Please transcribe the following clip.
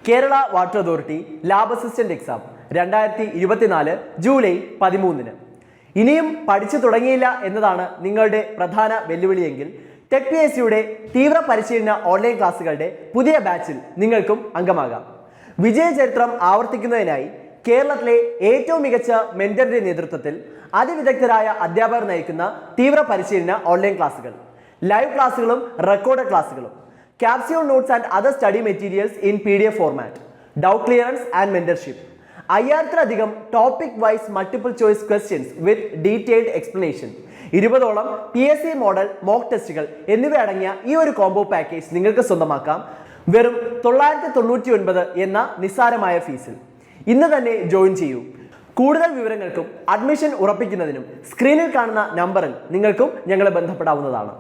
Kerala water authority lab assistant exam 2024 July 13. ഇനിയും പഠിച്ചു തുടങ്ങിയില്ല എന്നതാണ് നിങ്ങളുടെ പ്രധാന വെല്ലുവിളിയെങ്കിൽ ടെക് PSCയുടെ തീവ്ര പരിശീലന ഓൺലൈൻ ക്ലാസ്സുകളുടെ പുതിയ ബാച്ചിൽ നിങ്ങൾക്കും അംഗമാകാം. വിജയചരിത്രം ആവർത്തിക്കുന്നതിനായി കേരളത്തിലെ ഏറ്റവും മികച്ച മെന്ററിന്റെ നേതൃത്വത്തിൽ അതിവിദഗ്ധരായ അധ്യാപകർ നയിക്കുന്ന തീവ്ര പരിശീലന ഓൺലൈൻ ക്ലാസ്സുകൾ, ലൈവ് ക്ലാസ്സുകളും റെക്കോർഡ് ക്ലാസ്സുകളും, capsule notes and other study materials in PDF format, doubt clearance and mentorship, 5000-ലധികം topic wise multiple choice questions with detailed explanation, 20ഓളം PSC മോഡൽ മോക്ക് ടെസ്റ്റുകൾ എന്നിവ അടങ്ങിയ ഈ ഒരു കോംബോ പാക്കേജ് നിങ്ങൾക്ക് സ്വന്തമാക്കാം വെറും 999 എന്ന നിസ്സാരമായ ഫീസിൽ. ഇന്ന് തന്നെ ജോയിൻ ചെയ്യൂ. കൂടുതൽ വിവരങ്ങൾക്കും അഡ്മിഷൻ ഉറപ്പിക്കുന്നതിനും സ്ക്രീനിൽ കാണുന്ന നമ്പറിൽ നിങ്ങൾക്കും ഞങ്ങളെ ബന്ധപ്പെടാവുന്നതാണ്.